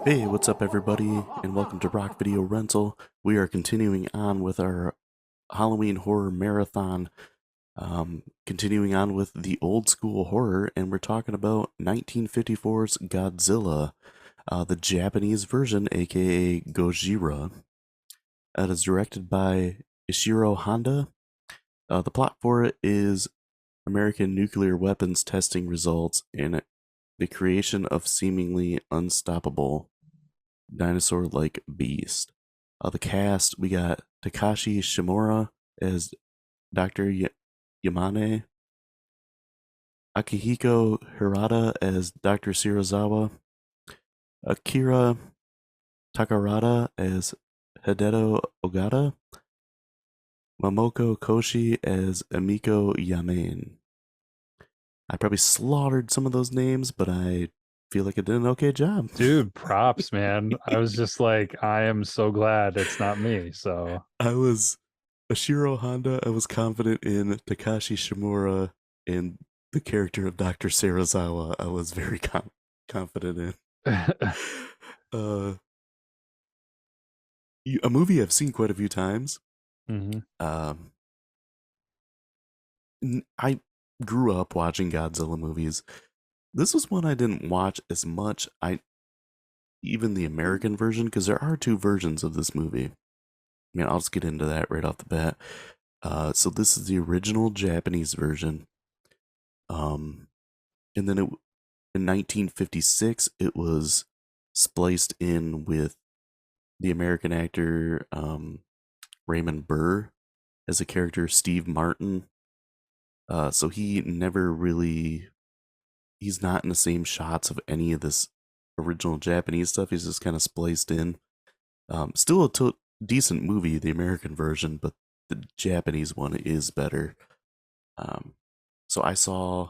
Hey, what's up, everybody, and welcome to Rock Video Rental. We are continuing on with our Halloween horror marathon, continuing on with the old school horror, and we're talking about 1954's Godzilla, the Japanese version, aka Gojira. It is directed by Ishiro Honda. The plot for it is American nuclear weapons testing results in the creation of seemingly unstoppable dinosaur-like beast. The cast, we got Takashi Shimura as Dr. Yamane, Akihiko Hirata as Dr. Shirazawa, Akira Takarada as Hideto Ogata, Momoko Koshi as Emiko Yamane. I probably slaughtered some of those names, but I feel like I did an okay job. Dude, props, man. I was just like, I am so glad it's not me. So, I was Ashiro Honda. I was confident in Takashi Shimura and the character of Dr. Sarazawa. I was very confident in. Uh, a movie I've seen quite a few times. hmm Um, I grew up watching Godzilla movies. This was one I didn't watch as much. Even the American version, because there are two versions of this movie. I mean, I'll just get into that right off the bat. So this is the original Japanese version. Um, and then in 1956, it was spliced in with the American actor Raymond Burr as a character Steve Martin. So he never really, he's not in the same shots of any of this original Japanese stuff. He's just kind of spliced in. Still a decent movie, the American version, but the Japanese one is better. Um, so I saw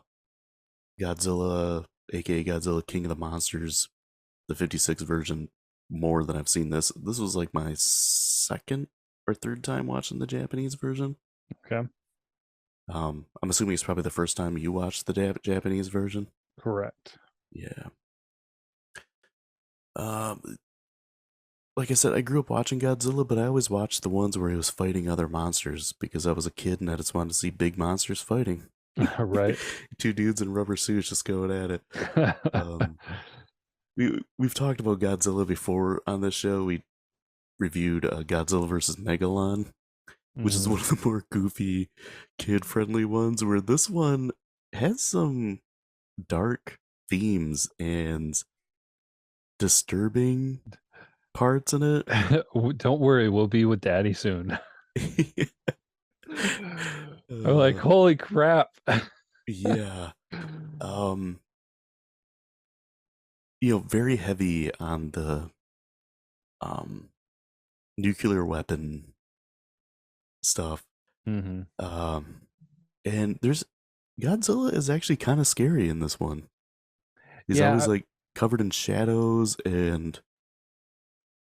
Godzilla, aka Godzilla King of the Monsters, the 56 version, more than I've seen this. This was like my second or third time watching the Japanese version. okay, I'm assuming it's probably the first time you watched the Japanese version. correct. Yeah. Like I said, I grew up watching Godzilla, but I always watched the ones where he was fighting other monsters because I was a kid and I just wanted to see big monsters fighting. Right. Two dudes in rubber suits just going at it. Um, we've talked about Godzilla before on this show. We reviewed Godzilla versus Megalon, which is hmm one of the more goofy, kid-friendly ones. Where this one has some dark themes and disturbing parts in it. Don't worry, we'll be with Daddy soon. I'm like, uh, holy crap. yeah. Um, very heavy on the um nuclear weapon stuff. hmm Um, and there's Godzilla is actually kind of scary in this one. He's always Yeah, like covered in shadows and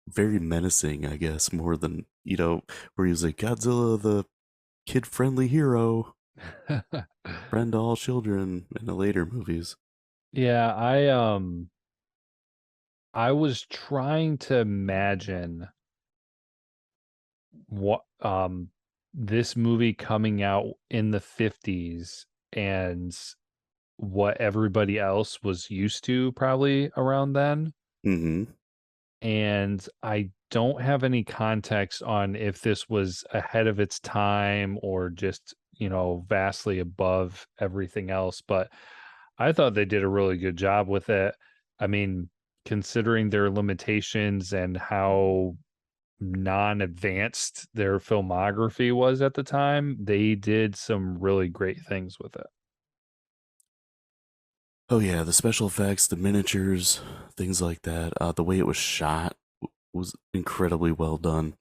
very menacing, I guess, more than, where he's like Godzilla, the kid friendly hero, friend to all children in the later movies. yeah, I was trying to imagine what this movie coming out in the 50s and what everybody else was used to probably around then. Mm-hmm. And I don't have any context on if this was ahead of its time or just, vastly above everything else. But I thought they did a really good job with it. I mean, considering their limitations and how non-advanced their filmography was at the time, they did some really great things with it. Oh yeah, the special effects, the miniatures, things like that. The way it was shot was incredibly well done.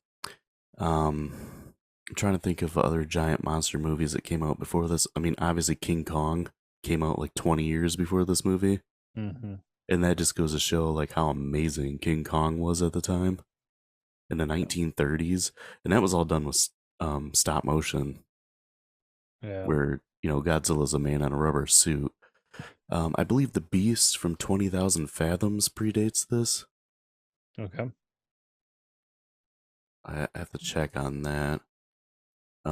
Um, I'm trying to think of other giant monster movies that came out before this. I mean, obviously King Kong came out like 20 years before this movie, hmm and that just goes to show like how amazing King Kong was at the time in the 1930s, and that was all done with stop motion, Yeah. where Godzilla's a man in a rubber suit. I believe the Beast from 20,000 Fathoms predates this. Okay. I have to check on that. I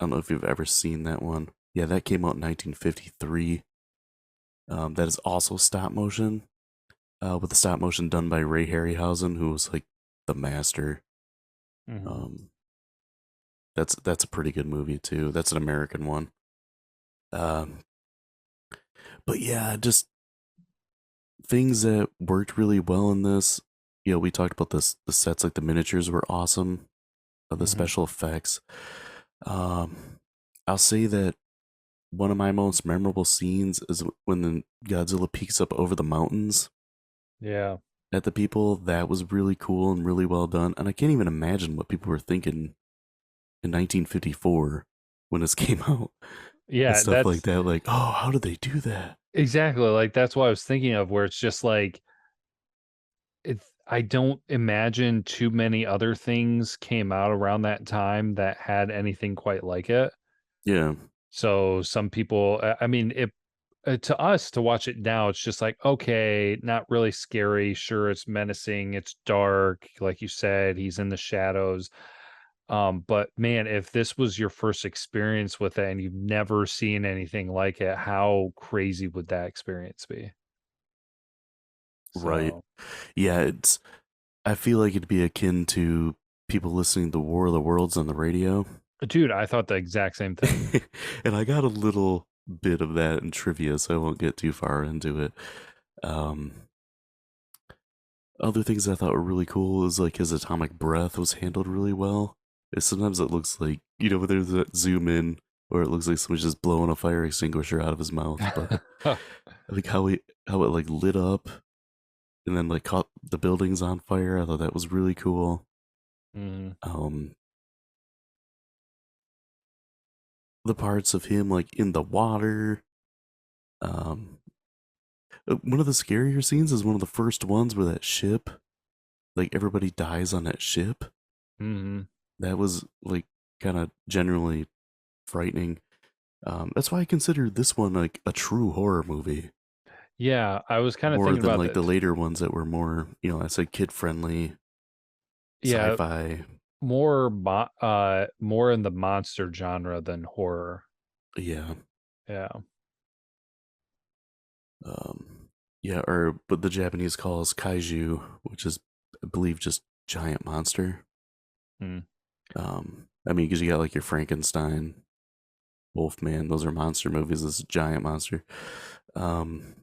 don't know if you've ever seen that one. Yeah, that came out in 1953. That is also stop motion, with the stop motion done by Ray Harryhausen, who was like the master. Hmm. Um, that's a pretty good movie too. That's an American one. Um, but yeah, just things that worked really well in this. You know, we talked about this. The sets, like the miniatures, were awesome. The Hmm. special effects. Um, I'll say that one of my most memorable scenes is when the Godzilla peeks up over the mountains Yeah. at the people. That was really cool and really well done. And I can't even imagine what people were thinking in 1954 when this came out and Yeah, stuff like that's that. Like, oh, how did they do that? exactly, like, that's what I was thinking of, where it's just like, I don't imagine too many other things came out around that time that had anything quite like it. Yeah, So some people, I mean, it to us to watch it now, it's just like, okay, not really scary. Sure, it's menacing, it's dark, like you said, he's in the shadows. But man, if this was your first experience with it and you've never seen anything like it, how crazy would that experience be? right. So, Yeah, it's. I feel like it'd be akin to people listening to War of the Worlds on the radio. dude, I thought the exact same thing. And I got a little bit of that in trivia, so I won't get too far into it. Um, Other things I thought were really cool is like his atomic breath was handled really well. Sometimes it looks like, you know, when there's that zoom in, or it looks like someone's just blowing a fire extinguisher out of his mouth. But I think how it like lit up and then like caught the buildings on fire. I thought that was really cool. Mhm. Um, the parts of him like in the water. Um, One of the scarier scenes is one of the first ones where that ship, like everybody dies on that ship. Mhm. That was like kind of generally frightening. That's why I consider this one like a true horror movie, Yeah, I was kinda more thinking than about like the this. later ones that were more, you know, I said kid friendly, Yeah, sci-fi. more in the monster genre than horror. Yeah, Yeah. yeah, or but the Japanese calls kaiju, which is I believe just giant monster. Mm. I mean, because you got like your Frankenstein, Wolfman, those are monster movies. This is a giant monster. Um,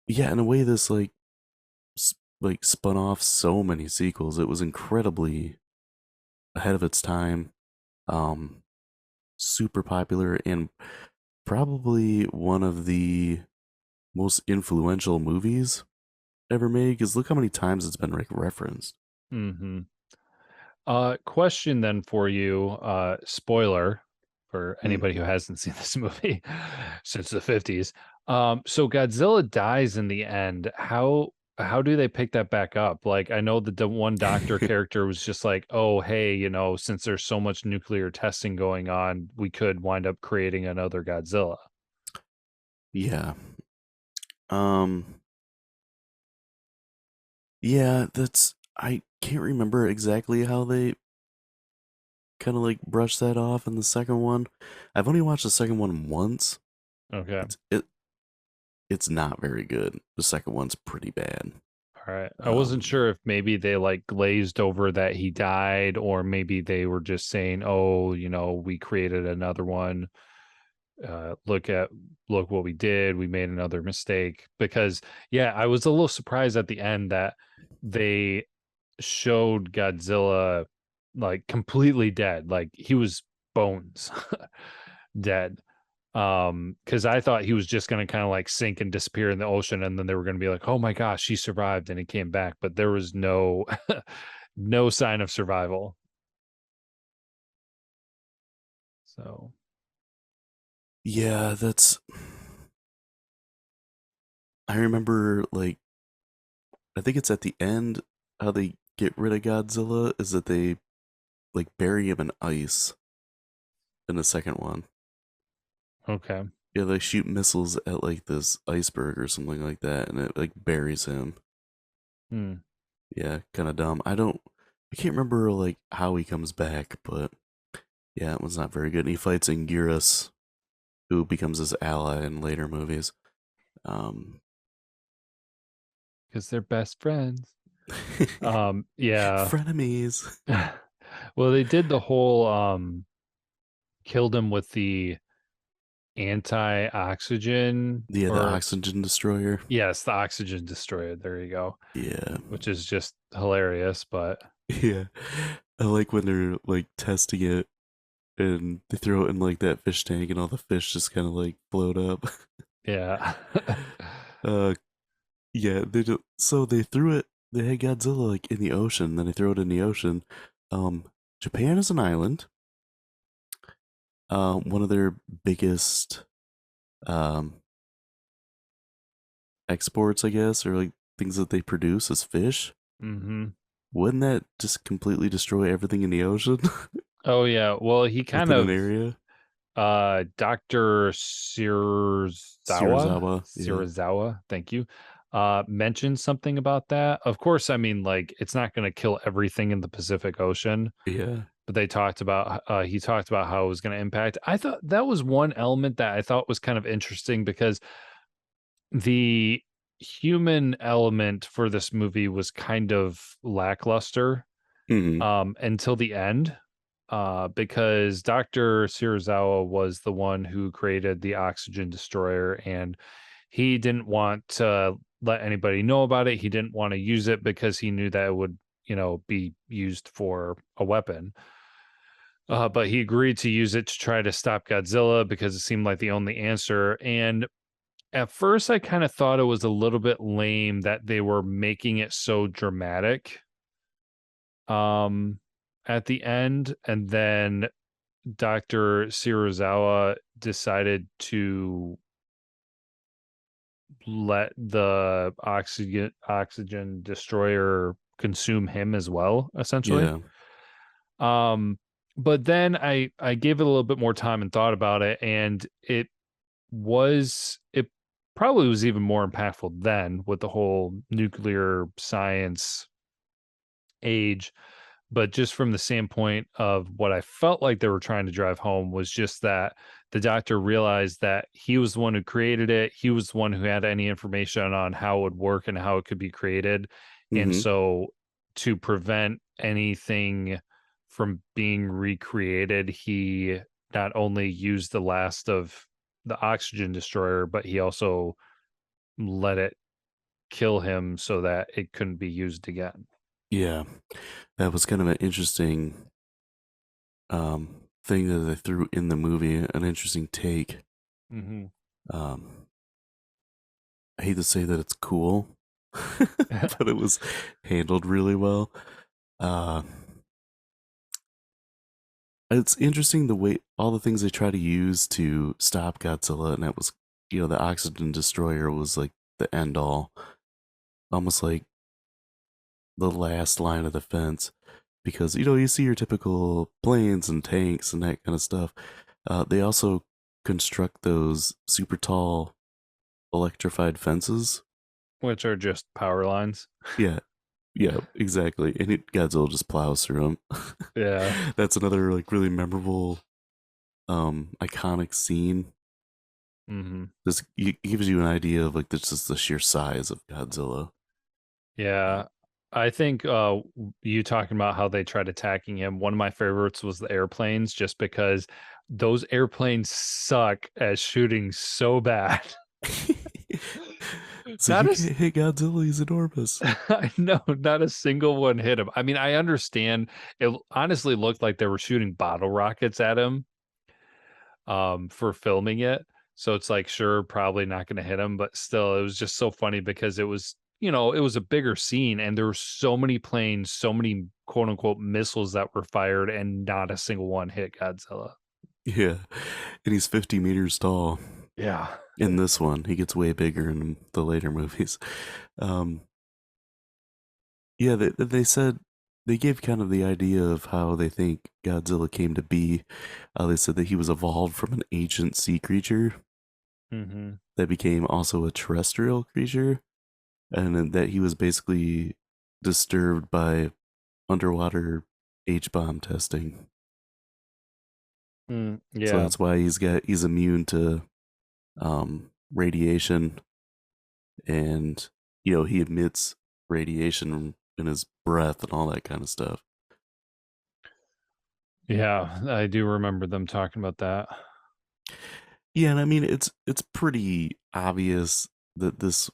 yeah, in a way, this like spun off so many sequels. It was incredibly ahead of its time. Um, Super popular and probably one of the most influential movies ever made. Because look how many times it's been like referenced. Mhm. Question then for you, spoiler for Mm. anybody who hasn't seen this movie since the 50s. So Godzilla dies in the end. How do they pick that back up? Like, I know that the one doctor character was just like, "Oh, hey, since there's so much nuclear testing going on, we could wind up creating another Godzilla." Yeah. Um. Yeah. That's. I can't remember exactly how they kind of like brushed that off in the second one. I've only watched the second one once. Okay. It's it. It's not very good. The second one's pretty bad. All right. I wasn't Um. sure if maybe they like glazed over that he died, or maybe they were just saying, "Oh, we created another one. Look what we did. We made another mistake." Because yeah, I was a little surprised at the end that they showed Godzilla like completely dead, like he was bones dead. Because I thought he was just gonna kind of like sink and disappear in the ocean, and then they were gonna be like, "Oh my gosh, he survived and he came back," but there was no no sign of survival. So, Yeah. That's. I remember like I think it's at the end how they get rid of Godzilla is that they like bury him in ice in the second one. okay. Yeah, they shoot missiles at like this iceberg or something like that, and it like buries him. Hmm. Yeah, kind of dumb. I can't remember like how he comes back, but yeah, it was not very good. And he fights Anguirus, who becomes his ally in later movies. Um, Because they're best friends. Yeah. frenemies. Well, they did the whole killed him with the anti-oxygen, Yeah, the or oxygen destroyer. yes, the oxygen destroyer. There you go. Yeah, Which is just hilarious, but yeah. I like when they're like testing it and they throw it in like that fish tank and all the fish just kind of like float up. yeah. uh, yeah. So they threw it. They had Godzilla like in the ocean. Then they throw it in the ocean. Um, Japan is an island. One of their biggest um exports, I guess, or like things that they produce is fish. Hmm. Wouldn't that just completely destroy everything in the ocean Oh yeah. Well, he kind within an of area? Dr. Sirizawa, Serizawa, yeah, thank you, mentioned something about that. Of course, I mean, like, it's not going to kill everything in the Pacific Ocean, yeah. but he talked about how it was going to impact. I thought that was one element that I thought was kind of interesting, because the human element for this movie was kind of lackluster Hmm. until the end, because Dr. Serizawa was the one who created the oxygen destroyer, and he didn't want to let anybody know about it. He didn't want to use it because he knew that it would, be used for a weapon. But he agreed to use it to try to stop Godzilla because it seemed like the only answer. And at first, I kind of thought it was a little bit lame that they were making it so dramatic um, at the end. And then Dr. Serizawa decided to let the oxygen destroyer consume him as well, essentially. Yeah, Um, but then I gave it a little bit more time and thought about it, and it probably was even more impactful then, with the whole nuclear science age. But just from the standpoint of what I felt like they were trying to drive home was just that the doctor realized that he was the one who created it. He was the one who had any information on how it would work and how it could be created. And hmm, so, to prevent anything from being recreated, he not only used the last of the oxygen destroyer, but he also let it kill him so that it couldn't be used again. yeah. That was kind of an interesting thing that they threw in the movie. An interesting take. Hmm. Um, I hate to say that it's cool, but it was handled really well. Uh, it's interesting the way all the things they try to use to stop Godzilla, and that was, the oxygen destroyer was like the end all, almost like the last line of defense. Because you see your typical planes and tanks and that kind of stuff. They also construct those super tall electrified fences. Which are just power lines. Yeah, yeah, exactly. And Godzilla just plows through Yeah. them. That's another like really memorable, iconic scene. Mhm. This gives you an idea of like just the sheer size of Godzilla. Yeah. I think, you talking about how they tried attacking him, one of my favorites was the airplanes, just because those airplanes suck at shooting so bad. So Not you as can't hit Godzilla; he's enormous. I know, not a single one hit him. I mean, I understand, it honestly looked like they were shooting bottle rockets at him, for filming it. So it's like, sure, probably not going to hit him, but still, it was just so funny because it was a bigger scene, and there were so many planes, so many quote unquote missiles that were fired, and not a single one hit Godzilla. Yeah, and he's 50 meters tall. Yeah. In this one, he gets way bigger in the later movies. Um, yeah, they said they gave kind of the idea of how they think Godzilla came to be. They said that he was evolved from an ancient sea creature Hmm. that became also a terrestrial creature, and then that he was basically disturbed by underwater H bomb testing. So Yeah. that's why he's immune to radiation, and he emits radiation in his breath and all that kind of stuff. Yeah, I do remember them talking about that. Yeah, and I mean it's pretty obvious that this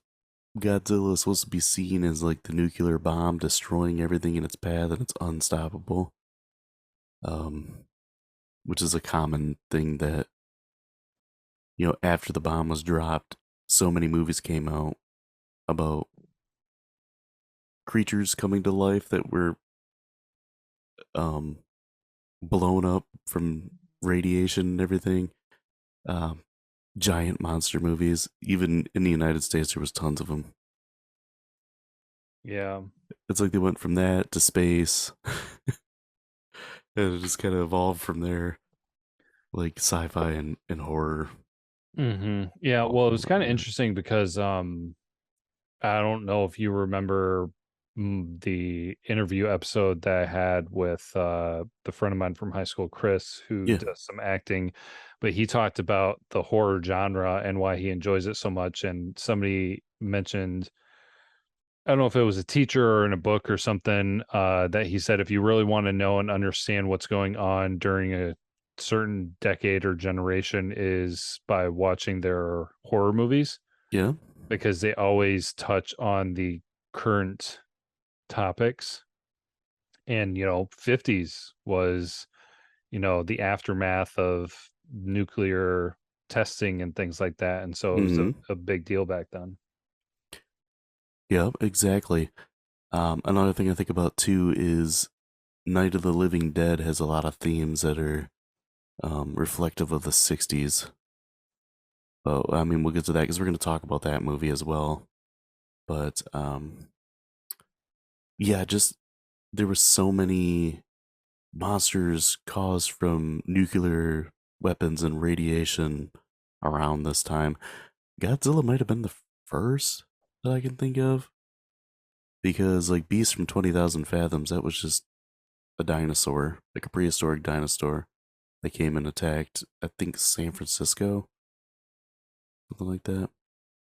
Godzilla is supposed to be seen as like the nuclear bomb destroying everything in its path and it's unstoppable. Um, which is a common thing that, after the bomb was dropped, so many movies came out about creatures coming to life that were um blown up from radiation and everything. Um, Giant monster movies. Even in the United States, there was tons of them. Yeah. It's like they went from that to space, and it just kind of evolved from there, like sci-fi and horror Yeah, all well, it was kind combined of there. interesting because I don't know if you remember the interview episode that I had with the friend of mine from high school, Chris, who Yeah, does some acting, but he talked about the horror genre and why he enjoys it so much. And somebody mentioned, I don't know if it was a teacher or in a book or something, that he said if you really want to know and understand what's going on during a certain decade or generation is by watching their horror movies yeah. because they always touch on the current topics. And 50s was the aftermath of nuclear testing and things like that, and so it was Mm-hmm. a big deal back then. Yep, exactly. Another thing I think about too is Night of the Living Dead has a lot of themes that are reflective of the '60s. But I mean, we'll get to that because we're going to talk about that movie as well. But yeah, just there were so many monsters caused from nuclear weapons and radiation around this time. Godzilla might have been the first that I can think of, because like Beast from 20,000 Fathoms, that was just a dinosaur, like a prehistoric dinosaur that came and attacked, I think, San Francisco, something like that.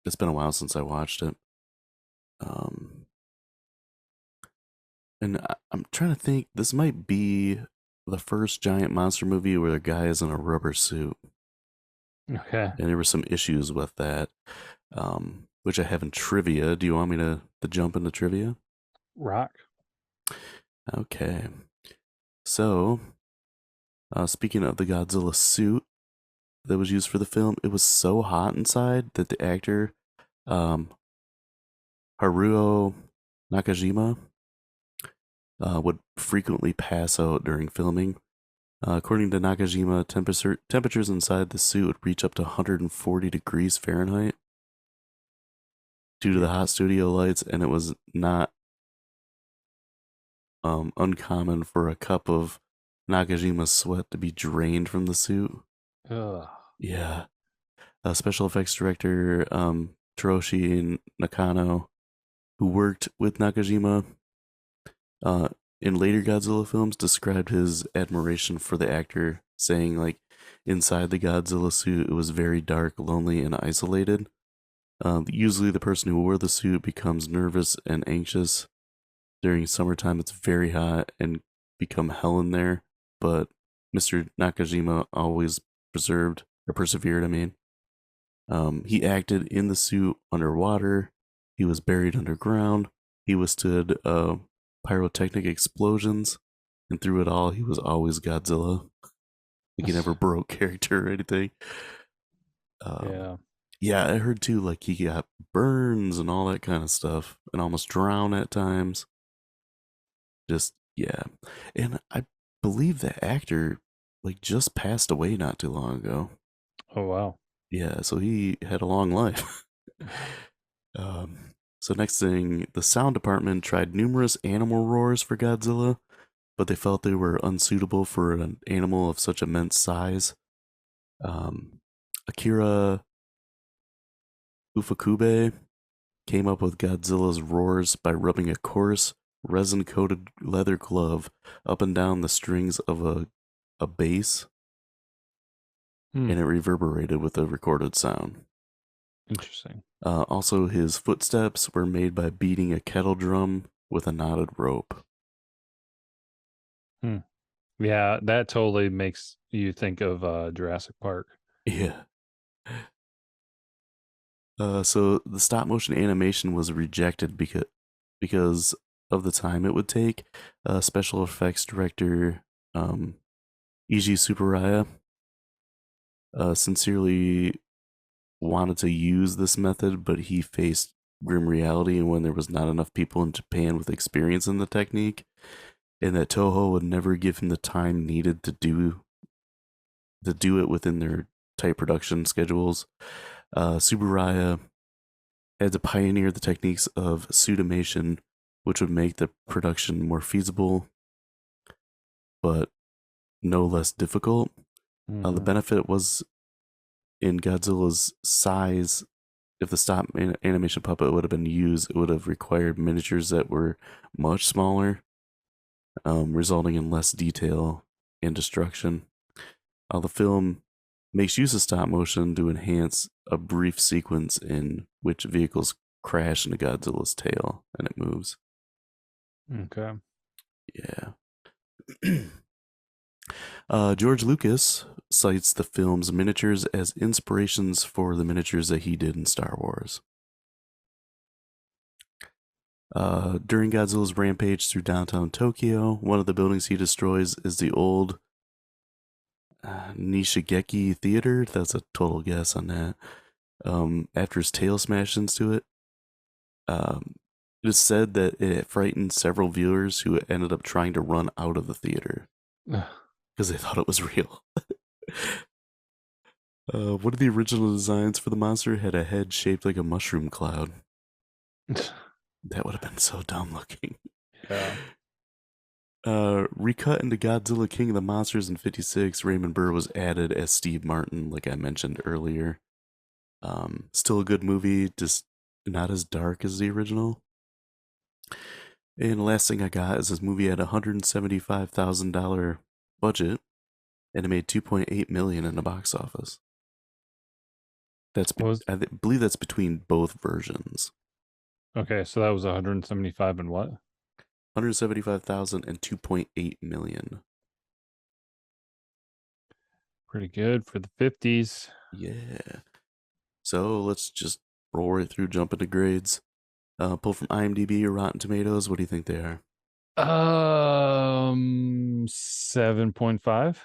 It's been a while since I watched it. Um, and I'm trying to think, this might be the first giant monster movie where the guy is in a rubber suit. Okay. And there were some issues with that, which I have in trivia. Do you want me to jump into trivia? Rock. Okay. So, speaking of the Godzilla suit that was used for the film, it was so hot inside that the actor, um, Haruo Nakajima, would frequently pass out during filming. According to Nakajima, temperatures inside the suit would reach up to 140 degrees Fahrenheit due to the hot studio lights, and it was not uncommon for a cup of Nakajima's sweat to be drained from the suit. Ugh. Yeah. Special effects director Toroshi Nakano, who worked with Nakajima uh, in later Godzilla films, described his admiration for the actor, saying, like, inside the Godzilla suit, it was very dark, lonely, and isolated. Usually, the person who wore the suit becomes nervous and anxious. During summertime, it's very hot and become hell in there. But Mr. Nakajima always persevered. I mean, he acted in the suit underwater. He was buried underground. He withstood pyrotechnic explosions, and through it all, he was always Godzilla. Like he never broke character or anything. Um, Yeah. yeah, I heard too. Like he got burns and all that kind of stuff, and almost drowned at times. Just yeah, and I believe the actor like just passed away not too long ago. Oh wow. Yeah, so he had a long life. So next thing, the sound department tried numerous animal roars for Godzilla, but they felt they were unsuitable for an animal of such immense size. Um, Akira Ufukube came up with Godzilla's roars by rubbing a coarse resin coated leather glove up and down the strings of a bass, Hmm. and it reverberated with a recorded sound. Interesting. Also, his footsteps were made by beating a kettle drum with a knotted rope. Hmm. Yeah, that totally makes you think of Jurassic Park. Yeah. So the stop motion animation was rejected because of the time it would take. Special effects director um, Eiji Tsuburaya sincerely wanted to use this method, but he faced grim reality and when there was not enough people in Japan with experience in the technique, and that Toho would never give him the time needed to do it within their tight production schedules. Tsuburaya had to pioneer the techniques of pseudomation, which would make the production more feasible, but no less difficult. The Hmm. benefit was in Godzilla's size. If the stop animation puppet would have been used, it would have required miniatures that were much smaller, resulting in less detail and destruction. The film makes use of stop motion to enhance a brief sequence in which vehicles crash into Godzilla's tail and it moves. Okay. Yeah. George Lucas cites the film's miniatures as inspirations for the miniatures that he did in Star Wars. During Godzilla's rampage through downtown Tokyo, one of the buildings he destroys is the old Nishigeki Theater. That's a total guess on that. After his tail smashed into it, um, it is said that it frightened several viewers who ended up trying to run out of the theater because they thought it was real. One of the original designs for the monster had a head shaped like a mushroom cloud. That would have been so dumb looking. Yeah. Recut into Godzilla King of the Monsters in '56, Raymond Burr was added as Steve Martin, like I mentioned earlier. Still a good movie, just not as dark as the original. And the last thing I got is this movie had a $175,000 budget, and it made 2.8 million in the box office. What was Believe that's between both versions. okay, so that was 175 and what? 175,000 and 2.8 million. Pretty good for the 50s. Yeah. So let's just roll right through, jump into grades. Pull from IMDb or Rotten Tomatoes. What do you think they are? 7.5.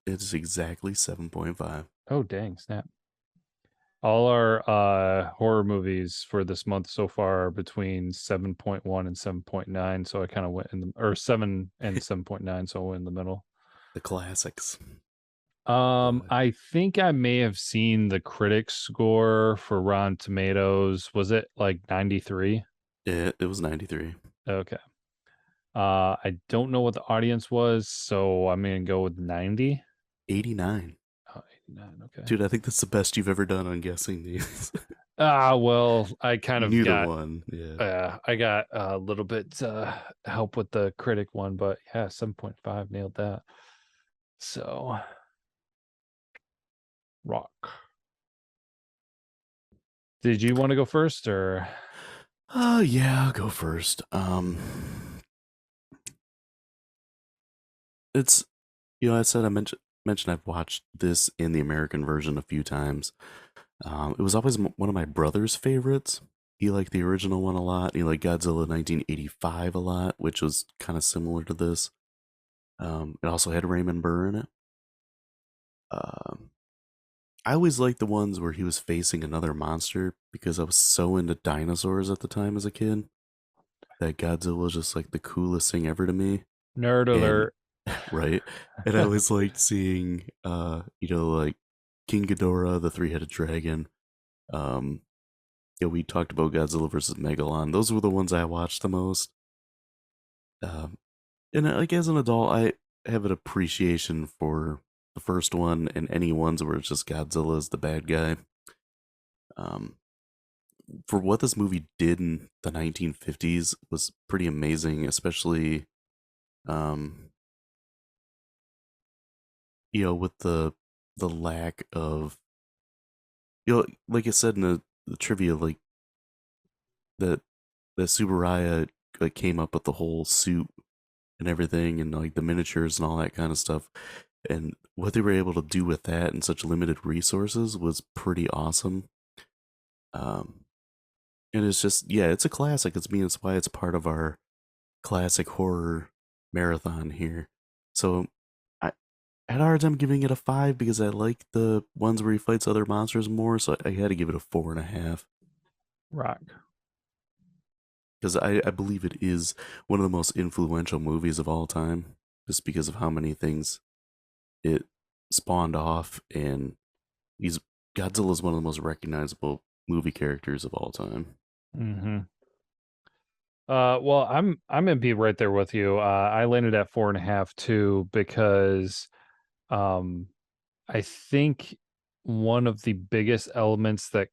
It's exactly 7.5. Oh, dang, snap. All our horror movies for this month so far are between 7.1 and 7.9, so I kind of went in the or 7 and 7.9, so I went in the middle. The classics. I think I may have seen the critic score for Rotten Tomatoes. Was it like 93? It was 93. Okay. I don't know what the audience was, so I'm gonna go with 90. 89. Oh, 89, okay. Dude, I think that's the best you've ever done on guessing these. Well, I kind You of knew the got one. Yeah. I got a little bit help with the critic one, but yeah, 7.5 nailed that. So, rock. Did you want to go first or Yeah, I'll go first. It's I said I mentioned I've watched this in the American version a few times. It was always one of my brother's favorites. He liked the original one a lot. He liked Godzilla 1985 a lot, which was kind of similar to this. It also had Raymond Burr in it. Um, I always liked the ones where he was facing another monster because I was so into dinosaurs at the time as a kid that Godzilla was just like the coolest thing ever to me. nerd And alert? right, and I always liked seeing, like King Ghidorah, the three-headed dragon. Um, we talked about Godzilla versus Megalon. Those were the ones I watched the most. Um, and like as an adult, I have an appreciation for the first one and any ones where it's just Godzilla is the bad guy. Um, for what this movie did in the 1950s was pretty amazing, especially um, with the lack of like I said in the trivia, like that that Subaraya like came up with the whole suit and everything, and like the miniatures and all that kind of stuff. And what they were able to do with that and such limited resources was pretty awesome. Um, and it's just, yeah, it's a classic. It's why it's part of our classic horror marathon here. So I had a hard time giving it a 5 because I like the ones where he fights other monsters more. So I had to give it a 4.5 Rock. because I believe it is one of the most influential movies of all time, just because of how many things it spawned off. And he's Godzilla is one of the most recognizable movie characters of all time. Hmm. Well, I'm gonna be right there with you. I landed at 4.5 too because um, I think one of the biggest elements that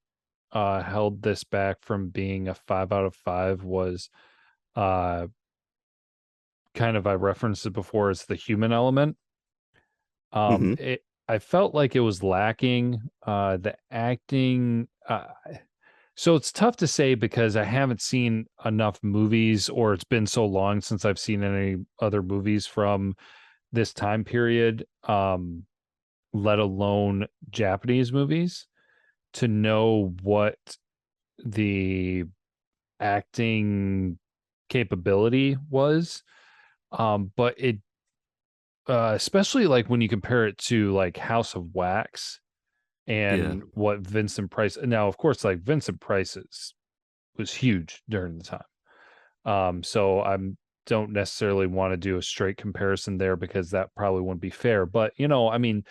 held this back from being a 5 out of 5 was uh, kind of I referenced it before as the human element. Hmm. I felt like it was lacking. The acting. So it's tough to say because I haven't seen enough movies, or it's been so long since I've seen any other movies from this time period, let alone Japanese movies, to know what the acting capability was. But it, especially like when you compare it to like House of Wax Yeah. and what Vincent Price. Now, of course, like Vincent Price was huge during the time. So I'm don't necessarily want to do a straight comparison there because that probably wouldn't be fair. But I mean,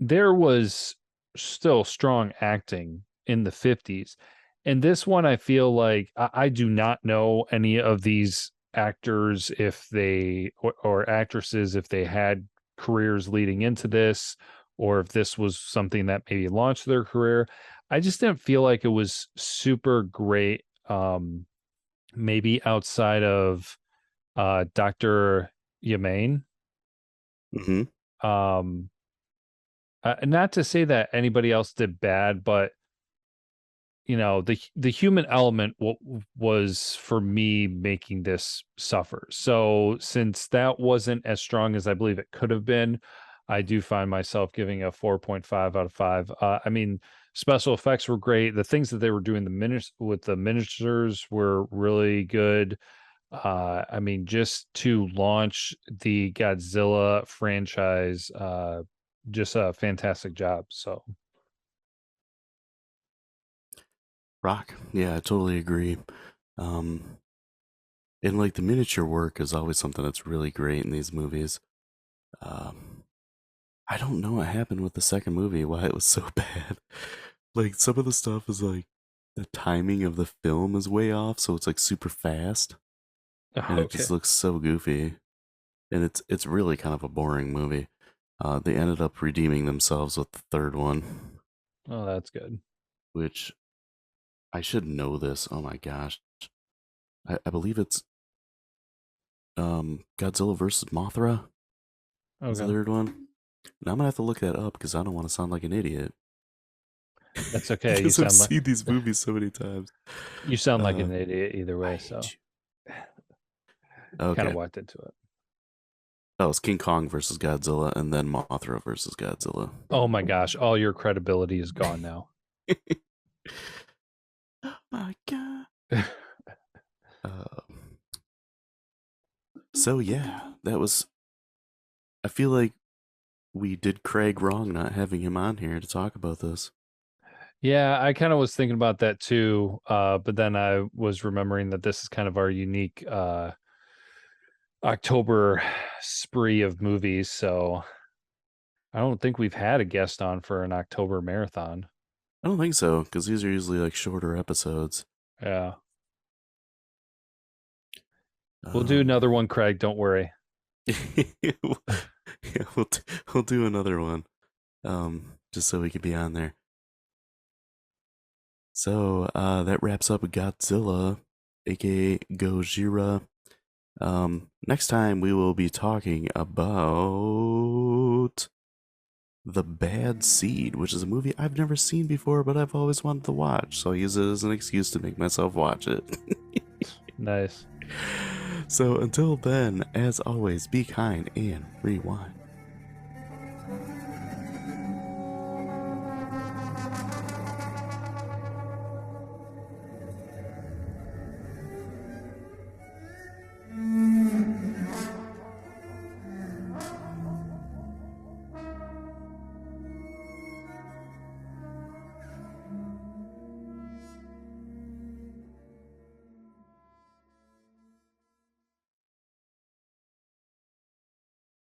there was still strong acting in the 50s. And this one, I feel like I do not know any of these actors if they or actresses if they had careers leading into this or if this was something that maybe launched their career. I just didn't feel like it was super great. Maybe outside of Dr. Yamain. Hmm. Um, not to say that anybody else did bad, but the human element was for me making this suffer. So since that wasn't as strong as I believe it could have been, I do find myself giving a 4.5 out of 5. I mean, special effects were great. The things that they were doing with the miniatures were really good. I mean, just to launch the Godzilla franchise, just a fantastic job. So, Rock. Yeah, I totally agree. Um, and like the miniature work is always something that's really great in these movies. Um, I don't know what happened with the second movie, why it was so bad. Like some of the stuff is like the timing of the film is way off, so it's like super fast and it okay. just looks so goofy. And it's really kind of a boring movie. They ended up redeeming themselves with the third one, Oh, that's good. which I should know this. Oh my gosh. I believe it's Godzilla versus Mothra is the Okay. third one. And I'm gonna have to look that up because I don't want to sound like an idiot. That's okay. Because I've seen these movies so many times. You sound like Uh, an idiot either I way, hate so you. kind of Okay. walked into it. That was King Kong versus Godzilla, and then Mothra versus Godzilla. Oh my gosh, all your credibility is gone now. Oh my god. Uh, so yeah, that was. I feel like we did Craig wrong not having him on here to talk about this. Yeah, I kind of was thinking about that too. But then I was remembering that this is kind of our unique October spree of movies, so I don't think we've had a guest on for an October marathon. I don't think so, because these are usually like shorter episodes. Yeah. We'll do Um, another one, Craig, don't worry. we'll, yeah, we'll do another one. Just so we could be on there. So that wraps up Godzilla, aka Gojira. Next time we will be talking about The Bad Seed, which is a movie I've never seen before, but I've always wanted to watch. So I use it as an excuse to make myself watch it. Nice. So until then, as always, be kind and rewind.